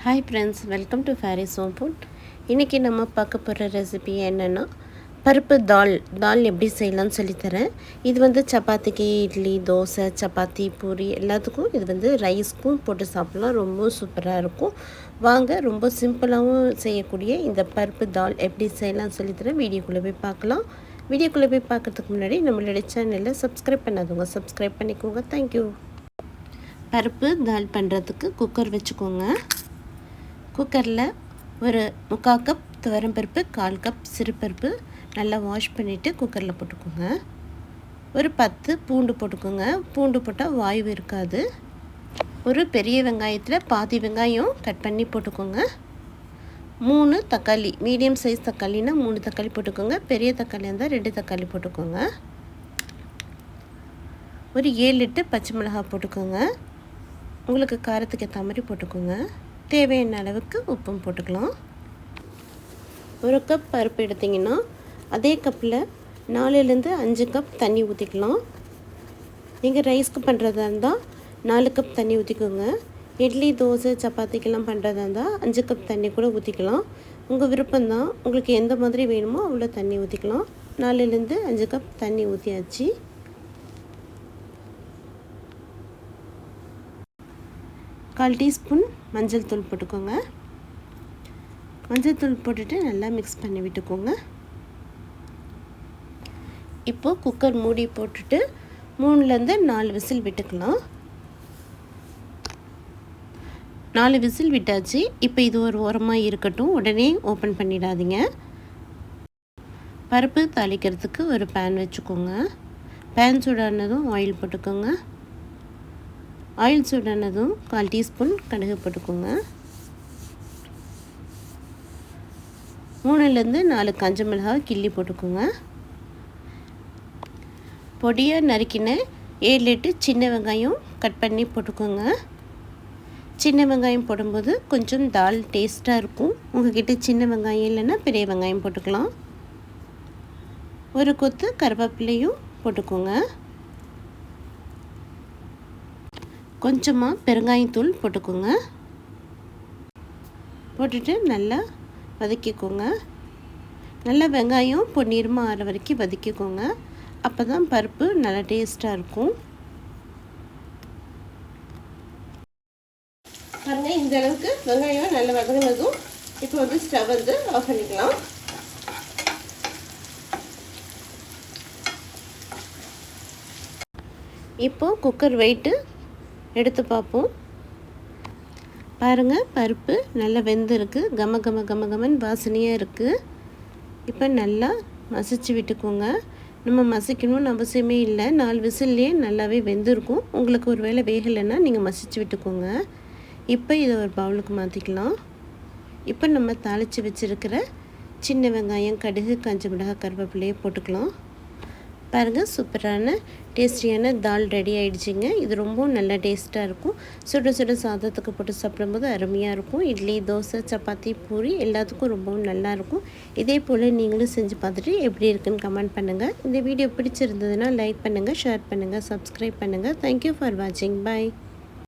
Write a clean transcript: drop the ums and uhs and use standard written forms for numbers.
Hi friends, welcome to Fairy's Home Food. இன்றைக்கி நம்ம பார்க்க போகிற ரெசிபி என்னென்னா பருப்பு தால் எப்படி செய்யலாம்னு சொல்லித்தரேன். இது சப்பாத்திக்கு, இட்லி, தோசை, சப்பாத்தி, பூரி எல்லாத்துக்கும் இது ரைஸ்க்கும் போட்டு சாப்பிட்லாம். ரொம்ப சூப்பராக இருக்கும். வாங்க, ரொம்ப சிம்பிளாகவும் செய்யக்கூடிய இந்த பருப்பு தால் எப்படி செய்யலாம்னு சொல்லித்தரேன். வீடியோக்குள்ளே போய் பார்க்கலாம். வீடியோக்குள்ளே போய் பார்க்குறதுக்கு முன்னாடி நம்மளுடைய சேனலில் சப்ஸ்கிரைப் பண்ணாதவங்க சப்ஸ்கிரைப் பண்ணிக்கோங்க. தேங்க்யூ. பருப்பு தால் பண்ணுறதுக்கு குக்கர் வச்சுக்கோங்க. குக்கரில் ஒரு 3/4 கப் துவரம்பருப்பு, 1/4 கப் சிறுபருப்பு நல்லா வாஷ் பண்ணிவிட்டு குக்கரில் போட்டுக்கோங்க. ஒரு 10 பூண்டு போட்டுக்கோங்க. பூண்டு போட்டால் வாய்வு இருக்காது. ஒரு பெரிய வெங்காயத்தில் பாதி வெங்காயம் கட் பண்ணி போட்டுக்கோங்க. 3 தக்காளி, மீடியம் சைஸ் தக்காளினா 3 தக்காளி போட்டுக்கோங்க. பெரிய தக்காளி இருந்தால் 2 தக்காளி போட்டுக்கோங்க. ஒரு 7 8 பச்சை மிளகாய் போட்டுக்கோங்க. உங்களுக்கு காரத்துக்கு ஏற்ற மாதிரி போட்டுக்கோங்க. தேவையான அளவுக்கு உப்பும் போட்டுக்கலாம். 1 கப் பருப்பு எடுத்திங்கன்னா அதே கப்பில் 4லேருந்து 5 கப் தண்ணி ஊற்றிக்கலாம். நீங்கள் ரைஸ்க்கு பண்ணுறதா இருந்தால் 4 கப் தண்ணி ஊற்றிக்கோங்க. இட்லி, தோசை, சப்பாத்திக்கெல்லாம் பண்ணுறதா இருந்தால் 5 கப் தண்ணி கூட ஊற்றிக்கலாம். உங்கள் விருப்பம்தான். உங்களுக்கு எந்த மாதிரி வேணுமோ அவ்வளோ தண்ணி ஊற்றிக்கலாம். 4லேருந்து 5 கப் தண்ணி ஊற்றியாச்சு. கால் டீஸ்பூன் மஞ்சள் தூள் போட்டுக்கோங்க. மஞ்சள் தூள் போட்டுட்டு நல்லா மிக்ஸ் பண்ணி விட்டுக்கோங்க. இப்போது குக்கர் மூடி போட்டுட்டு 3லேருந்து 4 விசில் விட்டுக்கலாம். 4 விசில் விட்டாச்சு. இப்போ இது ஒரு ஓரமாக இருக்கட்டும். உடனே ஓப்பன் பண்ணிடாதீங்க. பருப்பு தாளிக்கிறதுக்கு ஒரு பேன் வச்சுக்கோங்க. பேன் சூடானதும் ஆயில் போட்டுக்கோங்க. ஆயில் சூடானதும் 1/4 டீஸ்பூன் கடுகு போட்டுக்கோங்க. 3லேருந்து 4 காஞ்ச மிளகாய் கிள்ளி போட்டுக்கோங்க. பொடியாக நறுக்கின 7 8 சின்ன வெங்காயம் கட் பண்ணி போட்டுக்கோங்க. சின்ன வெங்காயம் போடும்போது கொஞ்சம் தால் டேஸ்ட்டாக இருக்கும். உங்கள்கிட்ட சின்ன வெங்காயம் இல்லைன்னா பெரிய வெங்காயம் போட்டுக்கலாம். ஒரு கொத்து கருவேப்பிலையும் போட்டுக்கோங்க. கொஞ்சமாக பெருங்காயத்தூள் போட்டுக்கோங்க. போட்டுட்டு நல்லா வதக்கிக்கோங்க. நல்லா வெங்காயம் பொன்னிறமாக ஆற வரைக்கும் வதக்கிக்கோங்க. அப்போ தான் பருப்பு நல்லா டேஸ்ட்டாக இருக்கும். பாருங்கள், இந்த அளவுக்கு வெங்காயம் நல்லா வதங்கினதும் இப்போ ஸ்டவ் ஆஃப் பண்ணிக்கலாம். இப்போது குக்கர் வெயிட்டு எடுத்து பார்ப்போம். பாருங்கள், பருப்பு நல்லா வெந்திருக்கு. கமன்னு வாசனையாக இருக்குது. இப்போ நல்லா மசிச்சு விட்டுக்கோங்க. நம்ம மசிக்கணும்னு அவசியமே இல்லை. 4 விசில்லையே நல்லாவே வெந்திருக்கும். உங்களுக்கு ஒரு வேளை வேகலைன்னா நீங்கள் மசிச்சு விட்டுக்கோங்க. இப்போ இதை ஒரு பவுலுக்கு மாற்றிக்கலாம். இப்போ நம்ம தாளித்து வச்சுருக்கிற சின்ன வெங்காயம், கடுகு, காஞ்ச மிளகாய், கருவேப்பிலையை போட்டுக்கலாம். பாருங்கள், சூப்பரான டேஸ்டியான தால் ரெடி ஆகிடுச்சிங்க. இது ரொம்பவும் நல்ல டேஸ்ட்டாக இருக்கும். சுட சுட சாதத்துக்கு போட்டு சாப்பிடும்போது அருமையாக இருக்கும். இட்லி, தோசை, சப்பாத்தி, பூரி எல்லாத்துக்கும் ரொம்பவும் நல்லாயிருக்கும். இதே போல் நீங்களும் செஞ்சு பார்த்துட்டு எப்படி இருக்குன்னு கமெண்ட் பண்ணுங்கள். இந்த வீடியோ பிடிச்சிருந்ததுன்னா லைக் பண்ணுங்கள், ஷேர் பண்ணுங்கள், சப்ஸ்கிரைப் பண்ணுங்கள். தேங்க்யூ ஃபார் வாட்சிங். பாய்.